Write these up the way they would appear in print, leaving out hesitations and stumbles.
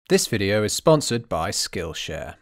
This video is sponsored by Skillshare.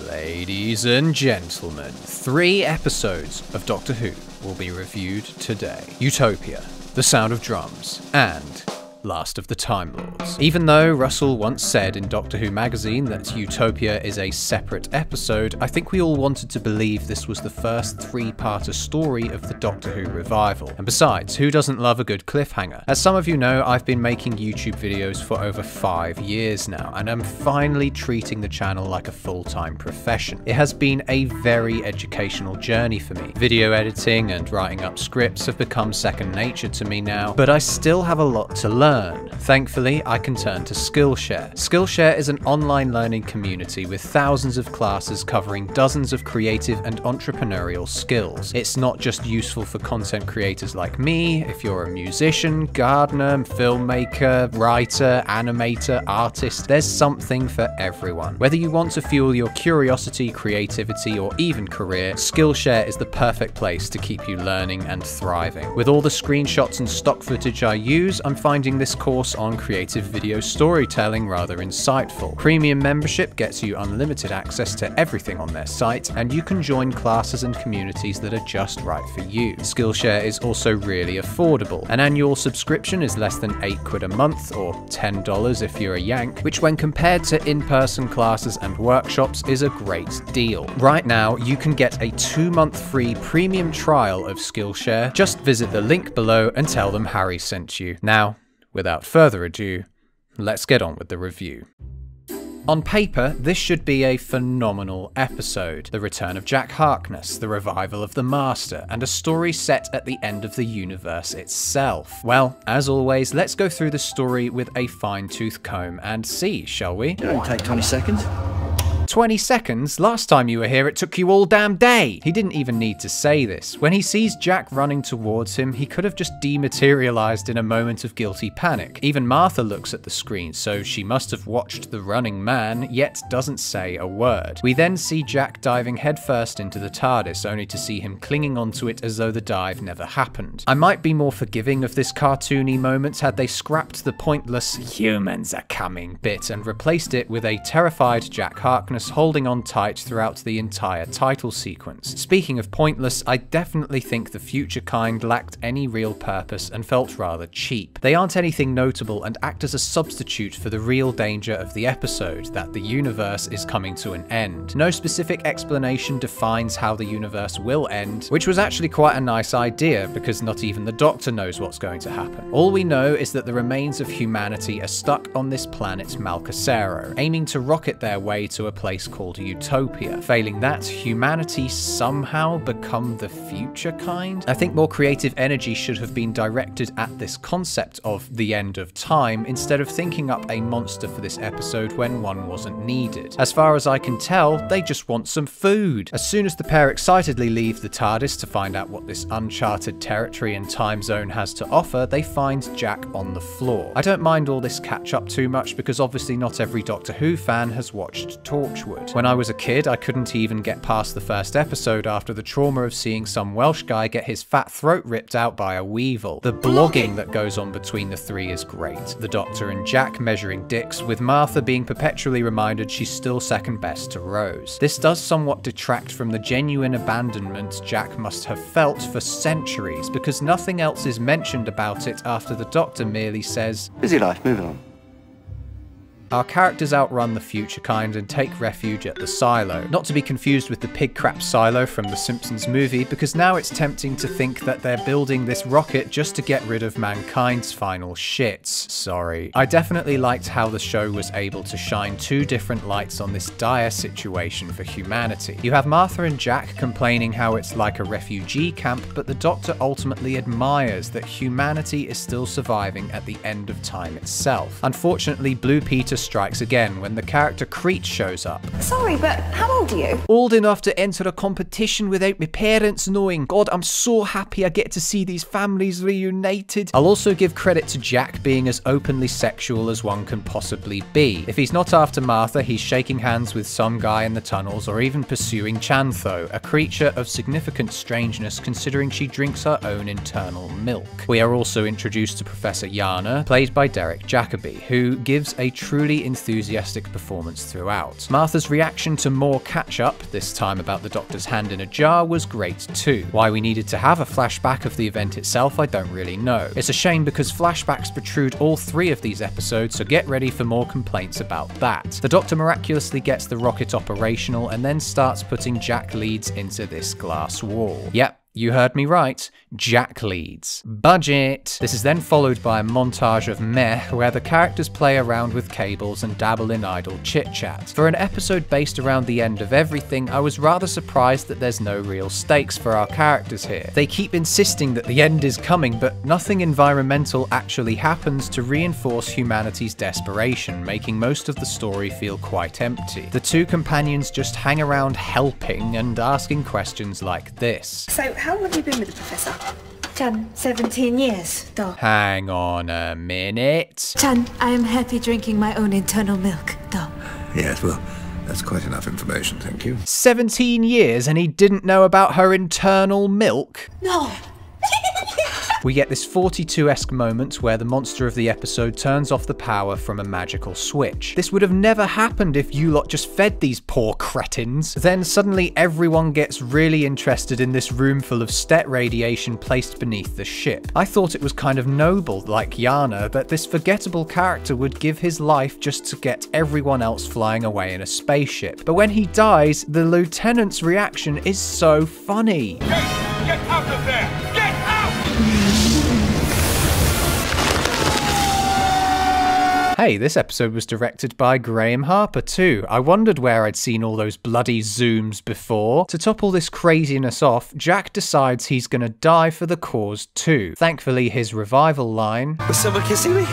Ladies and gentlemen, 3 episodes of Doctor Who will be reviewed today. Utopia, The Sound of Drums, and Last of the Time Lords. Even though Russell once said in Doctor Who magazine that Utopia is a separate episode, I think we all wanted to believe this was the first 3-parter story of the Doctor Who revival. And besides, who doesn't love a good cliffhanger? As some of you know, I've been making YouTube videos for over 5 years now, and I'm finally treating the channel like a full-time profession. It has been a very educational journey for me. Video editing and writing up scripts have become second nature to me now, but I still have a lot to learn. Thankfully, I can turn to Skillshare. Skillshare is an online learning community with thousands of classes covering dozens of creative and entrepreneurial skills. It's not just useful for content creators like me. If you're a musician, gardener, filmmaker, writer, animator, artist, there's something for everyone. Whether you want to fuel your curiosity, creativity, or even career, Skillshare is the perfect place to keep you learning and thriving. With all the screenshots and stock footage I use, I'm finding this course on creative video storytelling rather insightful. Premium membership gets you unlimited access to everything on their site, and you can join classes and communities that are just right for you. Skillshare is also really affordable. An annual subscription is less than £8 a month, or $10 if you're a Yank, which when compared to in-person classes and workshops is a great deal. Right now, you can get a 2-month free premium trial of Skillshare. Just visit the link below and tell them Harry sent you. Now, without further ado, let's get on with the review. On paper, this should be a phenomenal episode. The return of Jack Harkness, the revival of the Master, and a story set at the end of the universe itself. Well, as always, let's go through the story with a fine-tooth comb and see, shall we? It'll take 20 seconds. 20 seconds? Last time you were here, it took you all damn day! He didn't even need to say this. When he sees Jack running towards him, he could have just dematerialized in a moment of guilty panic. Even Martha looks at the screen, so she must have watched the running man, yet doesn't say a word. We then see Jack diving headfirst into the TARDIS, only to see him clinging onto it as though the dive never happened. I might be more forgiving of this cartoony moment had they scrapped the pointless "humans are coming" bit and replaced it with a terrified Jack Harkness holding on tight throughout the entire title sequence. Speaking of pointless, I definitely think the future kind lacked any real purpose and felt rather cheap. They aren't anything notable and act as a substitute for the real danger of the episode, that the universe is coming to an end. No specific explanation defines how the universe will end, which was actually quite a nice idea because not even the Doctor knows what's going to happen. All we know is that the remains of humanity are stuck on this planet Malcasero, aiming to rocket their way to a place called Utopia. Failing that, humanity somehow become the future kind? I think more creative energy should have been directed at this concept of the end of time instead of thinking up a monster for this episode when one wasn't needed. As far as I can tell, they just want some food. As soon as the pair excitedly leave the TARDIS to find out what this uncharted territory and time zone has to offer, they find Jack on the floor. I don't mind all this catch up too much because obviously not every Doctor Who fan has watched Torchwood. When I was a kid, I couldn't even get past the first episode after the trauma of seeing some Welsh guy get his fat throat ripped out by a weevil. The blogging that goes on between the 3 is great. The Doctor and Jack measuring dicks, with Martha being perpetually reminded she's still second best to Rose. This does somewhat detract from the genuine abandonment Jack must have felt for centuries, because nothing else is mentioned about it after the Doctor merely says, "Busy life, moving on." Our characters outrun the future kind and take refuge at the silo. Not to be confused with the pig crap silo from the Simpsons movie, because now it's tempting to think that they're building this rocket just to get rid of mankind's final shits. Sorry. I definitely liked how the show was able to shine 2 different lights on this dire situation for humanity. You have Martha and Jack complaining how it's like a refugee camp, but the Doctor ultimately admires that humanity is still surviving at the end of time itself. Unfortunately, Blue Peter strikes again when the character Creech shows up. Sorry, but how old are you? Old enough to enter a competition without my parents knowing. God, I'm so happy I get to see these families reunited. I'll also give credit to Jack being as openly sexual as one can possibly be. If he's not after Martha, he's shaking hands with some guy in the tunnels or even pursuing Chantho, a creature of significant strangeness considering she drinks her own internal milk. We are also introduced to Professor Yana, played by Derek Jacobi, who gives a truly truly enthusiastic performance throughout. Martha's reaction to more catch-up, this time about the Doctor's hand in a jar, was great too. Why we needed to have a flashback of the event itself, I don't really know. It's a shame because flashbacks protrude all 3 of these episodes, so get ready for more complaints about that. The Doctor miraculously gets the rocket operational and then starts putting Jack leads into this glass wall. Yep. You heard me right, Jack leads. Budget! This is then followed by a montage of meh, where the characters play around with cables and dabble in idle chit-chat. For an episode based around the end of everything, I was rather surprised that there's no real stakes for our characters here. They keep insisting that the end is coming, but nothing environmental actually happens to reinforce humanity's desperation, making most of the story feel quite empty. The 2 companions just hang around helping and asking questions like this. So, how long have you been with the Professor? 17 years, though. Hang on a minute. I am happy drinking my own internal milk, though. Yes, well, that's quite enough information, thank you. 17 years and he didn't know about her internal milk? No. We get this 42-esque moment where the monster of the episode turns off the power from a magical switch. This would have never happened if you lot just fed these poor cretins. Then suddenly everyone gets really interested in this room full of STET radiation placed beneath the ship. I thought it was kind of noble, like Yana, that this forgettable character would give his life just to get everyone else flying away in a spaceship. But when he dies, the lieutenant's reaction is so funny. Get out of there! Get out! Hey, this episode was directed by Graham Harper too. I wondered where I'd seen all those bloody zooms before. To top all this craziness off, Jack decides he's gonna die for the cause too. Thankfully, his revival line, Was someone kissing me?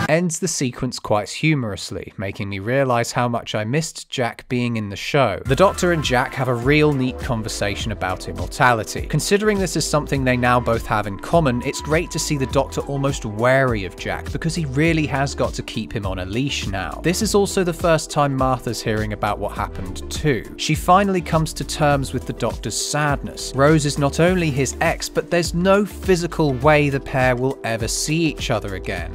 ends the sequence quite humorously, making me realise how much I missed Jack being in the show. The Doctor and Jack have a real neat conversation about immortality. Considering this is something they now both have in common, it's great to see the Doctor almost wary of Jack, because he really has got to keep him on a leash now. This is also the first time Martha's hearing about what happened too. She finally comes to terms with the Doctor's sadness. Rose is not only his ex, but there's no physical way the pair will ever see each other again.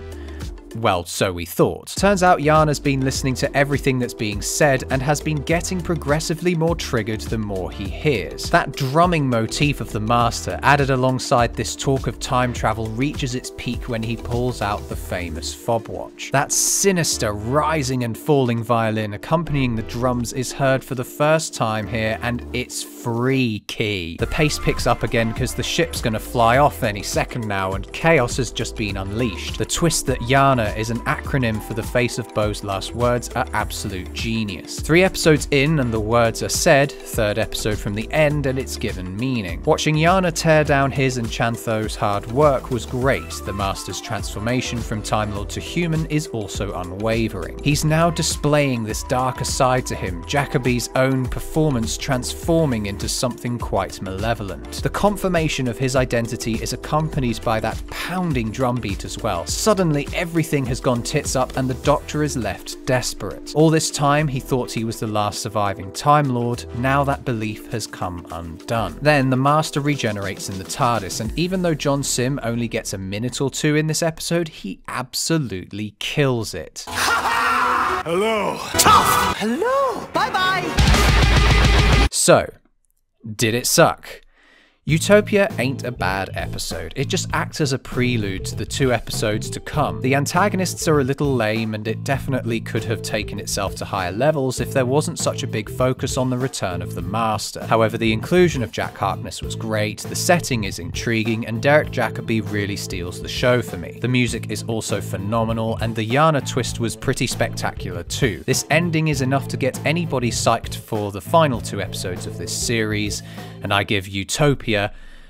Well, so we thought. Turns out Yana's been listening to everything that's being said and has been getting progressively more triggered the more he hears. That drumming motif of the Master, added alongside this talk of time travel, reaches its peak when he pulls out the famous fob watch. That sinister rising and falling violin accompanying the drums is heard for the first time here, and it's freaky. The pace picks up again because the ship's gonna fly off any second now and chaos has just been unleashed. The twist that Yana is an acronym for the face of Bo's last words are absolute genius. 3 episodes in and the words are said, 3rd episode from the end, and it's given meaning. Watching Yana tear down his and Chantho's hard work was great. The Master's transformation from Time Lord to human is also unwavering. He's now displaying this darker side to him, Jacoby's own performance transforming into something quite malevolent. The confirmation of his identity is accompanied by that pounding drum beat as well. Suddenly everything has gone tits up and the Doctor is left desperate. All this time he thought he was the last surviving Time Lord, now that belief has come undone. Then the Master regenerates in the TARDIS, and even though John Sim only gets a minute or 2 in this episode, he absolutely kills it. Hello. Tough! Hello! Bye-bye! So, did it suck? Utopia ain't a bad episode, it just acts as a prelude to the 2 episodes to come. The antagonists are a little lame and it definitely could have taken itself to higher levels if there wasn't such a big focus on the return of the Master. However, the inclusion of Jack Harkness was great, the setting is intriguing, and Derek Jacobi really steals the show for me. The music is also phenomenal, and the Yana twist was pretty spectacular too. This ending is enough to get anybody psyched for the final 2 episodes of this series, and I give Utopia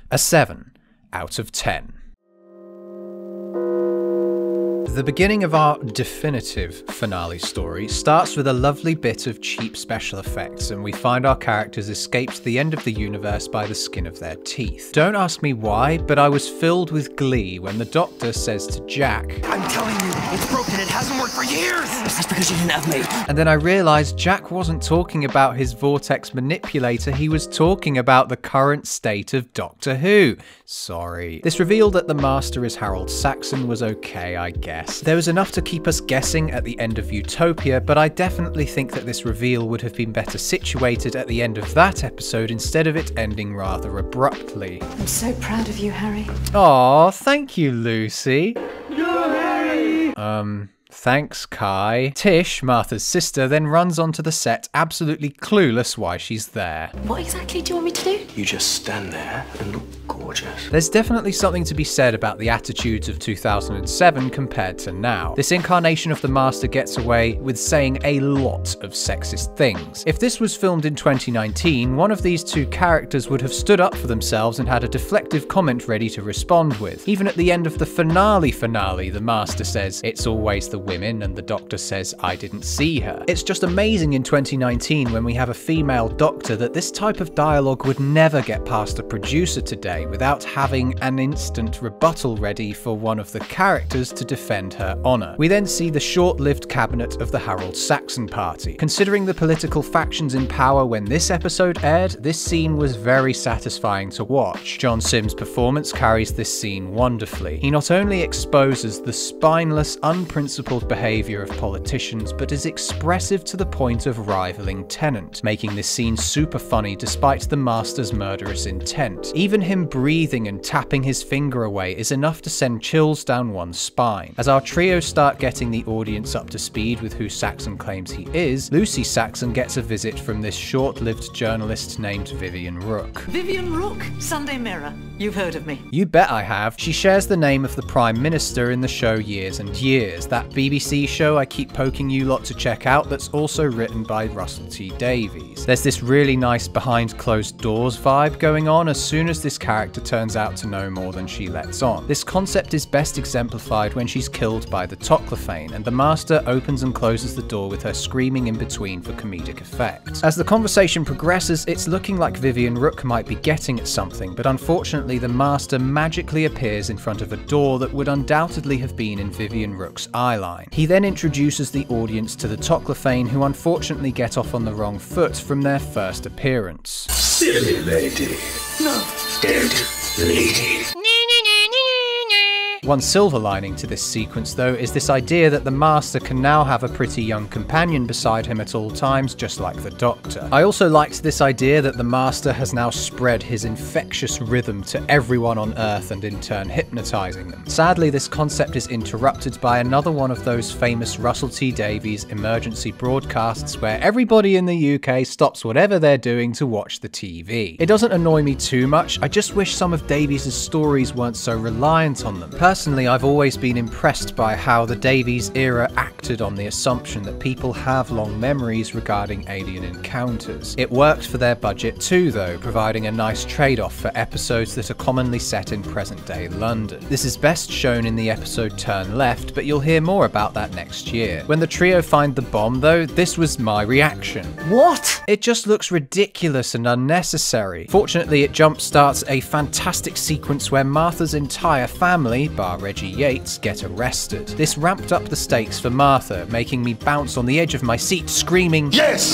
a 7 out of 10. The beginning of our definitive finale story starts with a lovely bit of cheap special effects, and we find our characters escaped the end of the universe by the skin of their teeth. Don't ask me why, but I was filled with glee when the Doctor says to Jack, I'm telling you, it's broken. It hasn't worked for years. That's because you didn't have me. and then I realised Jack wasn't talking about his vortex manipulator, he was talking about the current state of Doctor Who. Sorry. This reveal that the Master is Harold Saxon was okay, I guess. guess. There was enough to keep us guessing at the end of Utopia, but I definitely think that this reveal would have been better situated at the end of that episode instead of it ending rather abruptly. I'm so proud of you, Harry. Aw, thank you, Lucy. Thanks, Kai. Tish, Martha's sister, then runs onto the set absolutely clueless why she's there. What exactly do you want me to do? You just stand there and look gorgeous. There's definitely something to be said about the attitudes of 2007 compared to now. This incarnation of the Master gets away with saying a lot of sexist things. If this was filmed in 2019, one of these two characters would have stood up for themselves and had a deflective comment ready to respond with. Even at the end of the finale, the Master says, "It's always the women," and the Doctor says, "I didn't see her." It's just amazing in 2019 when we have a female Doctor that this type of dialogue would never get past a producer today without having an instant rebuttal ready for one of the characters to defend her honour. We then see the short-lived cabinet of the Harold Saxon party. Considering the political factions in power when this episode aired, this scene was very satisfying to watch. John Sims' performance carries this scene wonderfully. He not only exposes the spineless, unprincipled behaviour of politicians, but is expressive to the point of rivaling Tennant, making this scene super funny despite the Master's murderous intent. Even him breathing and tapping his finger away is enough to send chills down one's spine. As our trio start getting the audience up to speed with who Saxon claims he is, Lucy Saxon gets a visit from this short-lived journalist named Vivian Rook. Vivian Rook, Sunday Mirror. You've heard of me. You bet I have. She shares the name of the Prime Minister in the show Years and Years, that BBC show I keep poking you lot to check out that's also written by Russell T Davies. There's this really nice behind closed doors vibe going on as soon as this character turns out to know more than she lets on. This concept is best exemplified when she's killed by the Toclophane, and the Master opens and closes the door with her screaming in between for comedic effect. As the conversation progresses, it's looking like Vivian Rook might be getting at something, but unfortunately the Master magically appears in front of a door that would undoubtedly have been in Vivian Rook's eyeline. He then introduces the audience to the Toclophane, who unfortunately get off on the wrong foot from their first appearance. Silly lady. No. Dead lady. One silver lining to this sequence, though, is this idea that the Master can now have a pretty young companion beside him at all times, just like the Doctor. I also liked this idea that the Master has now spread his infectious rhythm to everyone on Earth and in turn hypnotizing them. Sadly, this concept is interrupted by another one of those famous Russell T Davies emergency broadcasts where everybody in the UK stops whatever they're doing to watch the TV. It doesn't annoy me too much, I just wish some of Davies' stories weren't so reliant on them. Personally, I've always been impressed by how the Davies era acted on the assumption that people have long memories regarding alien encounters. It worked for their budget too, though, providing a nice trade-off for episodes that are commonly set in present-day London. This is best shown in the episode Turn Left, but you'll hear more about that next year. When the trio find the bomb, though, this was my reaction. What? It just looks ridiculous and unnecessary. Fortunately, it jump-starts a fantastic sequence where Martha's entire family, bar Reggie Yates, get arrested. This ramped up the stakes for Martha, making me bounce on the edge of my seat screaming, Yes!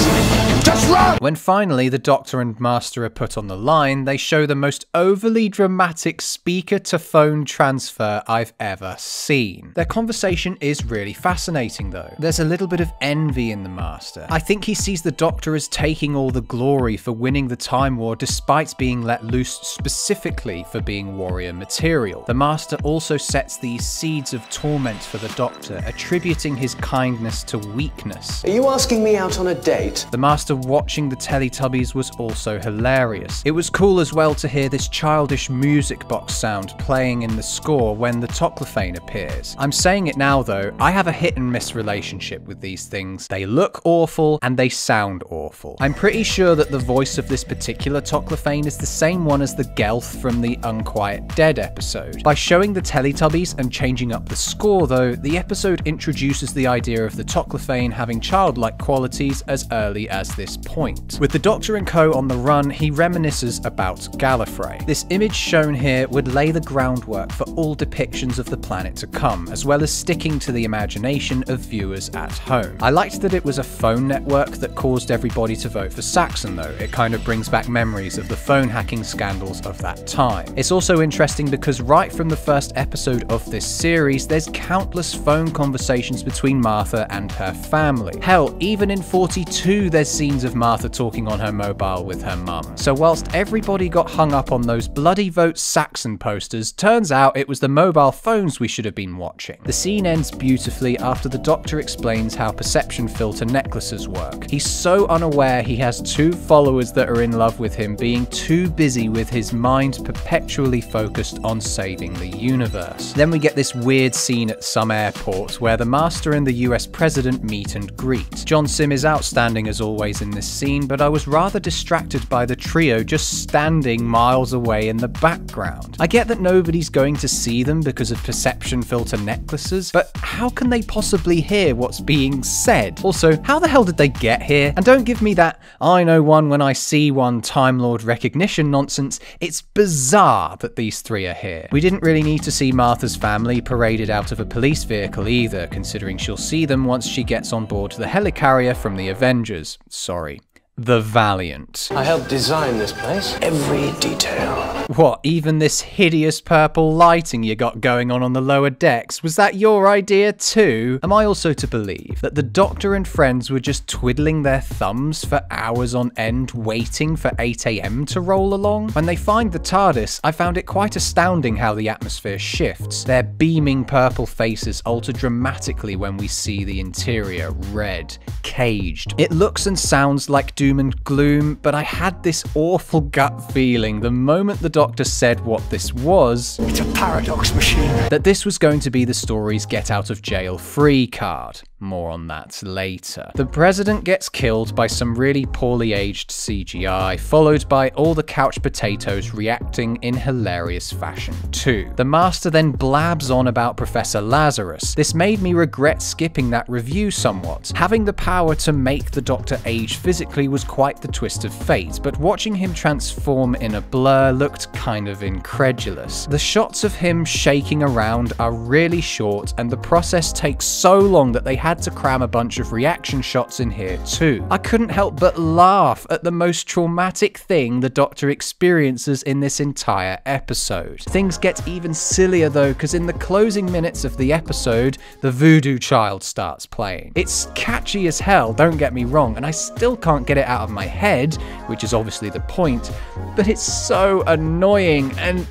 Just run! When finally the Doctor and Master are put on the line, they show the most overly dramatic speaker-to-phone transfer I've ever seen. Their conversation is really fascinating though. There's a little bit of envy in the Master. I think he sees the Doctor as taking all the glory for winning the Time War despite being let loose specifically for being warrior material. The Master also sets these seeds of torment for the Doctor, attributing his kindness to weakness. Are you asking me out on a date? The Master watching the Teletubbies was also hilarious. It was cool as well to hear this childish music box sound playing in the score when the Toclophane appears. I'm saying it now though, I have a hit and miss relationship with these things. They look awful and they sound awful. I'm pretty sure that the voice of this particular Toclophane is the same one as the Gelth from the Unquiet Dead episode. By showing the Teletubbies and changing up the score though, the episode introduces the idea of the Toclophane having childlike qualities as early as this point. With the Doctor and co on the run, he reminisces about Gallifrey. This image shown here would lay the groundwork for all depictions of the planet to come, as well as sticking to the imagination of viewers at home. I liked that it was a phone network that caused everybody to vote for Saxon though. It kind of brings back memories of the phone hacking scandals of that time. It's also interesting because right from the first episode episode of this series, there's countless phone conversations between Martha and her family. Hell, even in 42, there's scenes of Martha talking on her mobile with her mum. So whilst everybody got hung up on those bloody Vote Saxon posters, turns out it was the mobile phones we should have been watching. The scene ends beautifully after the Doctor explains how perception filter necklaces work. He's so unaware he has 2 followers that are in love with him, being too busy with his mind perpetually focused on saving the universe. Then we get this weird scene at some airport where the Master and the US President meet and greet. John Sim is outstanding as always in this scene, but I was rather distracted by the trio just standing miles away in the background. I get that nobody's going to see them because of perception filter necklaces, but how can they possibly hear what's being said? Also, how the hell did they get here? And don't give me that I know one when I see one Time Lord recognition nonsense. It's bizarre that these 3 are here. We didn't really need to see Martha's family paraded out of a police vehicle either, considering she'll see them once she gets on board the helicarrier from the Avengers. Sorry. The Valiant. I helped design this place. Every detail. What, even this hideous purple lighting you got going on the lower decks? Was that your idea too? Am I also to believe that the Doctor and friends were just twiddling their thumbs for hours on end waiting for 8 AM to roll along? When they find the TARDIS, I found it quite astounding how the atmosphere shifts. Their beaming purple faces alter dramatically when we see the interior red, caged. It looks and sounds like doom and gloom, but I had this awful gut feeling the moment the Doctor said what this was, It's a paradox machine. that this was going to be the story's get out of jail free card. More on that later. The President gets killed by some really poorly aged CGI, followed by all the couch potatoes reacting in hilarious fashion too. The Master then blabs on about Professor Lazarus. This made me regret skipping that review somewhat. Having the power to make the Doctor age physically was quite the twist of fate, but watching him transform in a blur looked kind of incredulous. The shots of him shaking around are really short, and the process takes so long that they had to cram a bunch of reaction shots in here too. I couldn't help but laugh at the most traumatic thing the Doctor experiences in this entire episode. Things get even sillier though, because in the closing minutes of the episode, the Voodoo Child starts playing. It's catchy as hell, don't get me wrong, and I still can't get it out of my head, which is obviously the point, but it's so annoying and...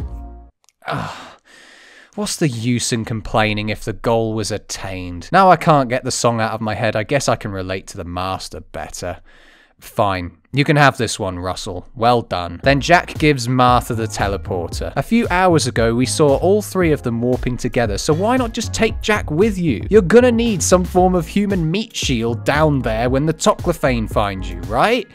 what's the use in complaining if the goal was attained? Now I can't get the song out of my head, I guess I can relate to the Master better. Fine. You can have this one, Russell. Well done. Then Jack gives Martha the teleporter. A few hours ago, we saw all 3 of them warping together, so why not just take Jack with you? You're gonna need some form of human meat shield down there when the Toclophane finds you, right?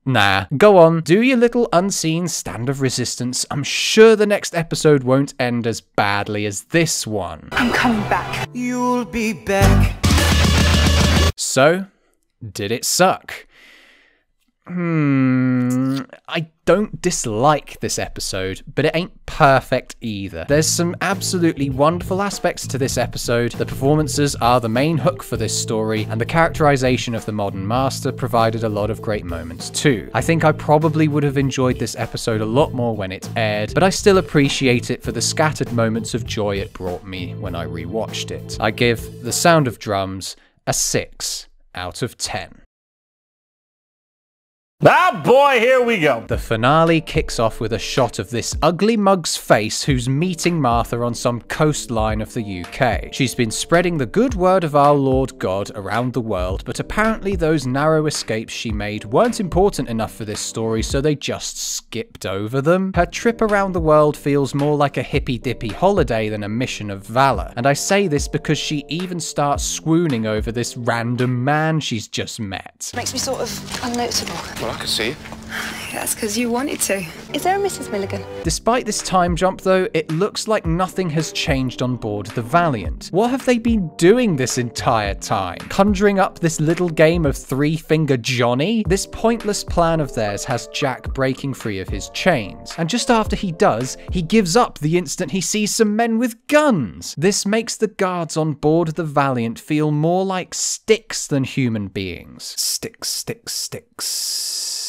Nah, go on, do your little unseen stand of resistance. I'm sure the next episode won't end as badly as this one. I'm coming back. You'll be back. So, did it suck? I don't dislike this episode, but it ain't perfect either. There's some absolutely wonderful aspects to this episode. The performances are the main hook for this story, and the characterization of the modern Master provided a lot of great moments too. I think I probably would have enjoyed this episode a lot more when it aired, but I still appreciate it for the scattered moments of joy it brought me when I rewatched it. I give The Sound of Drums a 6 out of 10. Ah, boy, here we go. The finale kicks off with a shot of this ugly mug's face who's meeting Martha on some coastline of the UK. She's been spreading the good word of our Lord God around the world, but apparently those narrow escapes she made weren't important enough for this story, so they just skipped over them. Her trip around the world feels more like a hippy-dippy holiday than a mission of valor, and I say this because she even starts swooning over this random man she's just met. Makes me sort of unnoticeable. Well, I can see it. That's because you wanted to. Is there a Mrs. Milligan? Despite this time jump though, it looks like nothing has changed on board the Valiant. What have they been doing this entire time? Conjuring up this little game of Three-Finger Johnny? This pointless plan of theirs has Jack breaking free of his chains. And just after he does, he gives up the instant he sees some men with guns. This makes the guards on board the Valiant feel more like sticks than human beings. Sticks, sticks, sticks.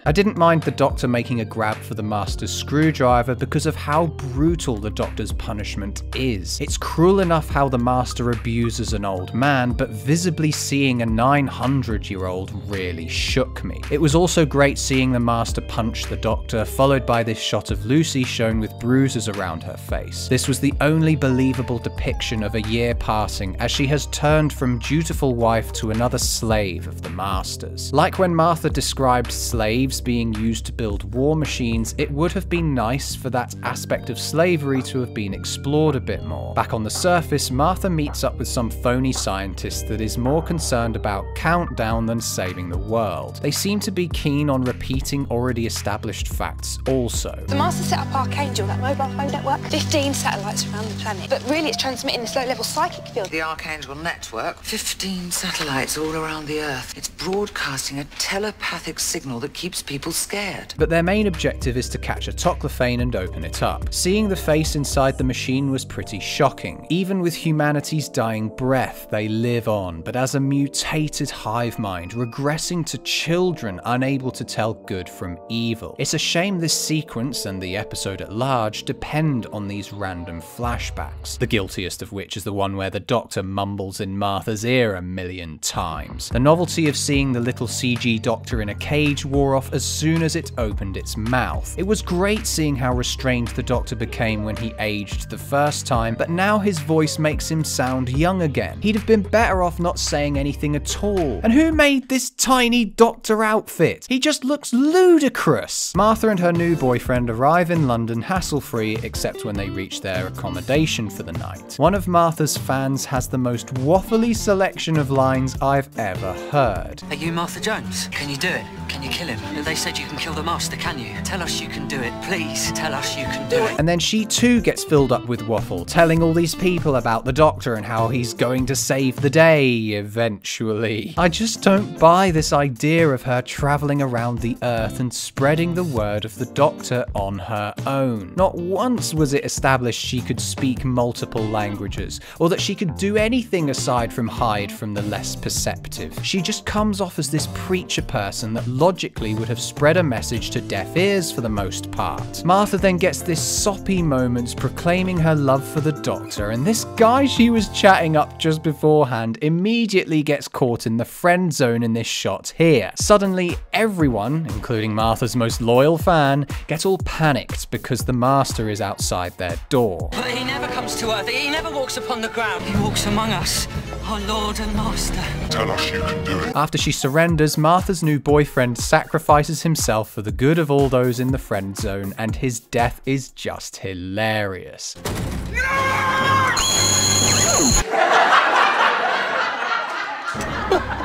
I didn't mind the Doctor making a grab for the Master's screwdriver because of how brutal the Doctor's punishment is. It's cruel enough how the Master abuses an old man, but visibly seeing a 900-year-old really shook me. It was also great seeing the Master punch the Doctor, followed by this shot of Lucy shown with bruises around her face. This was the only believable depiction of a year passing as she has turned from dutiful wife to another slave of the Master's. Like when Martha described slaves being used to build war machines, it would have been nice for that aspect of slavery to have been explored a bit more. Back on the surface, Martha meets up with some phony scientist that is more concerned about countdown than saving the world. They seem to be keen on repeating already established facts also. The Master set up Archangel, that mobile phone network, 15 satellites around the planet. But really it's transmitting this low-level psychic field. The Archangel network, 15 satellites all around the Earth. It's broadcasting a telepathic signal that keeps people scared. But their main objective is to catch a toclophane and open it up. Seeing the face inside the machine was pretty shocking. Even with humanity's dying breath, they live on, but as a mutated hive mind, regressing to children unable to tell good from evil. It's a shame this sequence and the episode at large depend on these random flashbacks, the guiltiest of which is the one where the Doctor mumbles in Martha's ear a million times. The novelty of seeing the little CG Doctor in a cage wore off as soon as it opened its mouth. It was great seeing how restrained the Doctor became when he aged the first time, but now his voice makes him sound young again. He'd have been better off not saying anything at all. And who made this tiny Doctor outfit? He just looks ludicrous. Martha and her new boyfriend arrive in London hassle-free, except when they reach their accommodation for the night. One of Martha's fans has the most waffly selection of lines I've ever heard. Are you Martha Jones? Can you do it? Can you kill him? They said you can kill the Master, can you? Tell us you can do it, please. Tell us you can do it. And then she too gets filled up with waffle, telling all these people about the Doctor and how he's going to save the day, eventually. I just don't buy this idea of her travelling around the Earth and spreading the word of the Doctor on her own. Not once was it established she could speak multiple languages, or that she could do anything aside from hide from the less perceptive. She just comes off as this preacher person that logically would have spread a message to deaf ears for the most part. Martha then gets this soppy moments proclaiming her love for the Doctor, and this guy she was chatting up just beforehand immediately gets caught in the friend zone in this shot here. Suddenly everyone, including Martha's most loyal fan, get all panicked because the Master is outside their door. But he never comes to Earth. He never walks upon the ground. He walks among us, our Lord and Master. Tell us you can do it. After she surrenders, Martha's new boyfriend sacrifices himself for the good of all those in the friend zone, and his death is just hilarious.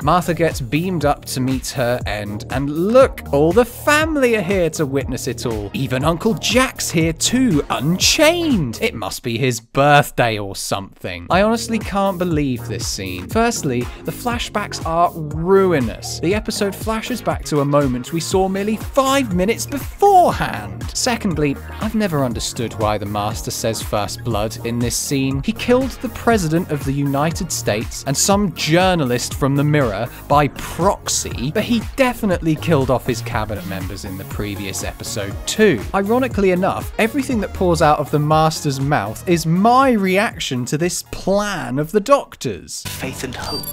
Martha gets beamed up to meet her end, and look, all the family are here to witness it all. Even Uncle Jack's here too, unchained. It must be his birthday or something. I honestly can't believe this scene. Firstly, the flashbacks are ruinous. The episode flashes back to a moment we saw merely 5 minutes beforehand. Secondly, I've never understood why the Master says first blood in this scene. He killed the President of the United States and some journalist from the Mirror by proxy, but he definitely killed off his cabinet members in the previous episode too. Ironically enough, everything that pours out of the Master's mouth is my reaction to this plan of the Doctor's. Faith and hope.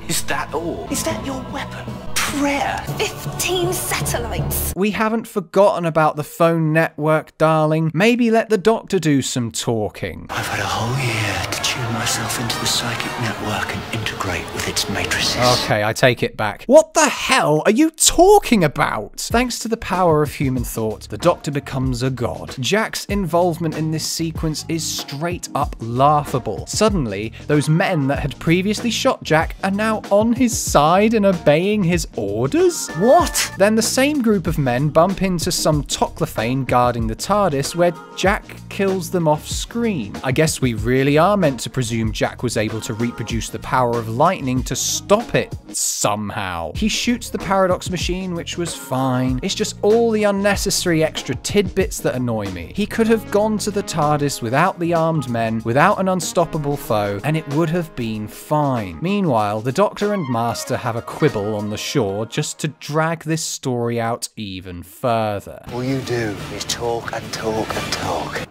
Is that all? Is that your weapon? Prayer. 15 satellites. We haven't forgotten about the phone network, darling. Maybe let the Doctor do some talking. I've had a whole year to tune myself into the psychic network and integrate with its matrices. Okay, I take it back. What the hell are you talking about? Thanks to the power of human thought, the Doctor becomes a god. Jack's involvement in this sequence is straight up laughable. Suddenly, those men that had previously shot Jack are now on his side and obeying his orders? What? Then the same group of men bump into some toclophane guarding the TARDIS where Jack kills them off screen. I guess we really are meant to presume presume Jack was able to reproduce the power of lightning to stop it somehow. He shoots the paradox machine, which was fine. It's just all the unnecessary extra tidbits that annoy me. He could have gone to the TARDIS without the armed men, without an unstoppable foe, and it would have been fine. Meanwhile, the Doctor and Master have a quibble on the shore just to drag this story out even further. All you do is talk and talk and talk.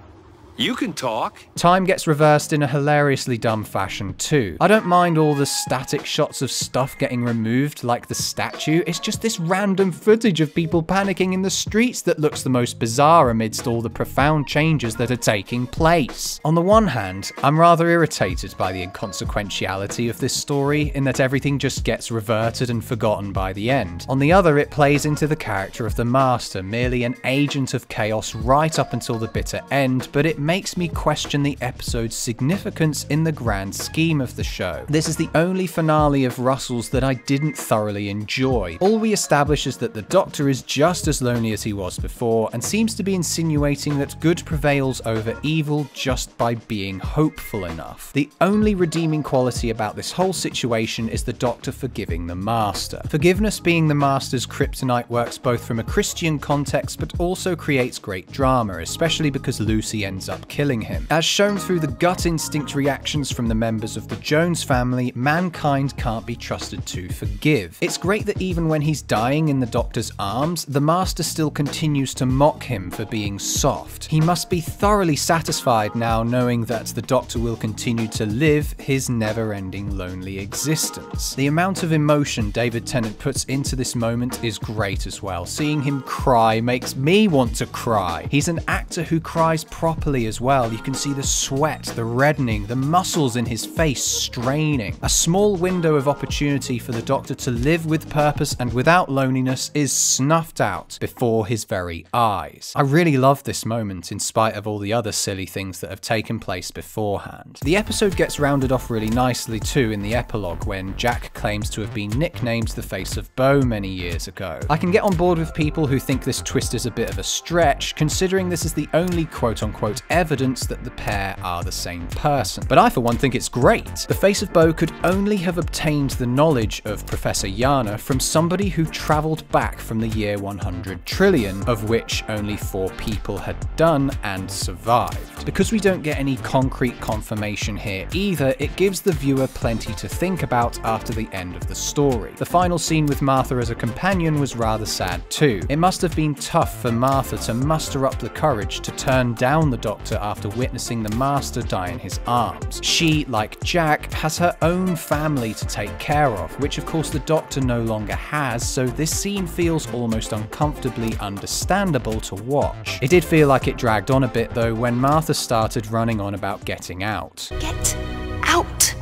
You can talk. Time gets reversed in a hilariously dumb fashion too. I don't mind all the static shots of stuff getting removed like the statue, it's just this random footage of people panicking in the streets that looks the most bizarre amidst all the profound changes that are taking place. On the one hand, I'm rather irritated by the inconsequentiality of this story in that everything just gets reverted and forgotten by the end. On the other, it plays into the character of the Master, merely an agent of chaos right up until the bitter end, but it makes me question the episode's significance in the grand scheme of the show. This is the only finale of Russell's that I didn't thoroughly enjoy. All we establish is that the Doctor is just as lonely as he was before, and seems to be insinuating that good prevails over evil just by being hopeful enough. The only redeeming quality about this whole situation is the Doctor forgiving the Master. Forgiveness being the Master's kryptonite works both from a Christian context, but also creates great drama, especially because Lucy ends up killing him. As shown through the gut instinct reactions from the members of the Jones family, mankind can't be trusted to forgive. It's great that even when he's dying in the Doctor's arms, the Master still continues to mock him for being soft. He must be thoroughly satisfied now knowing that the Doctor will continue to live his never-ending lonely existence. The amount of emotion David Tennant puts into this moment is great as well. Seeing him cry makes me want to cry. He's an actor who cries properly as well. You can see the sweat, the reddening, the muscles in his face straining. A small window of opportunity for the Doctor to live with purpose and without loneliness is snuffed out before his very eyes. I really love this moment in spite of all the other silly things that have taken place beforehand. The episode gets rounded off really nicely too in the epilogue when Jack claims to have been nicknamed the Face of Bo many years ago. I can get on board with people who think this twist is a bit of a stretch, considering this is the only quote-unquote evidence that the pair are the same person. But I for one think it's great. The Face of Bo could only have obtained the knowledge of Professor Yana from somebody who travelled back from the year 100 trillion, of which only 4 people had done and survived. Because we don't get any concrete confirmation here either, it gives the viewer plenty to think about after the end of the story. The final scene with Martha as a companion was rather sad too. It must have been tough for Martha to muster up the courage to turn down the Doctor after witnessing the Master die in his arms. She, like Jack, has her own family to take care of, which of course the Doctor no longer has, so this scene feels almost uncomfortably understandable to watch. It did feel like it dragged on a bit though when Martha started running on about getting out. Get out!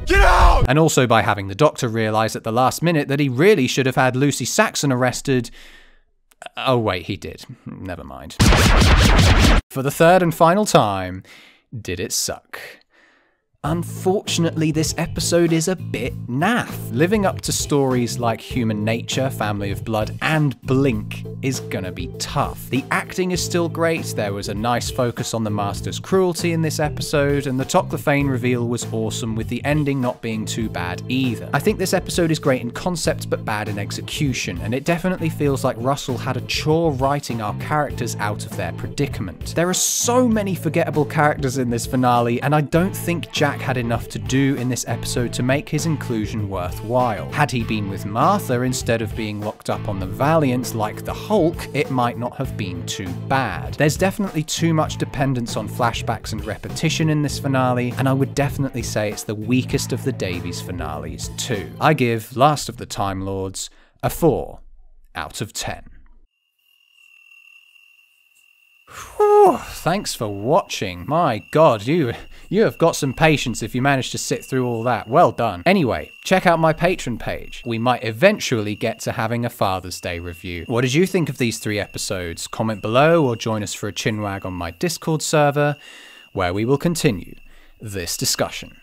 Get out! And also by having the Doctor realise at the last minute that he really should have had Lucy Saxon arrested. Oh wait, he did. Never mind. For the third and final time, did it suck? Unfortunately, this episode is a bit naff. Living up to stories like Human Nature, Family of Blood, and Blink is gonna be tough. The acting is still great, there was a nice focus on the Master's cruelty in this episode, and the Toclafane reveal was awesome, with the ending not being too bad either. I think this episode is great in concept but bad in execution, and it definitely feels like Russell had a chore writing our characters out of their predicament. There are so many forgettable characters in this finale, and I don't think Jack had enough to do in this episode to make his inclusion worthwhile. Had he been with Martha instead of being locked up on the Valiant like the Hulk, it might not have been too bad. There's definitely too much dependence on flashbacks and repetition in this finale, and I would definitely say it's the weakest of the Davies finales too. I give Last of the Time Lords a 4 out of 10. Whew, thanks for watching. My god, you have got some patience if you managed to sit through all that. Well done. Anyway, check out my Patreon page. We might eventually get to having a Father's Day review. What did you think of these 3 episodes? Comment below or join us for a chinwag on my Discord server, where we will continue this discussion.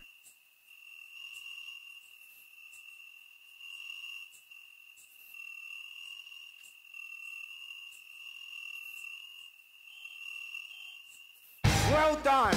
Well done.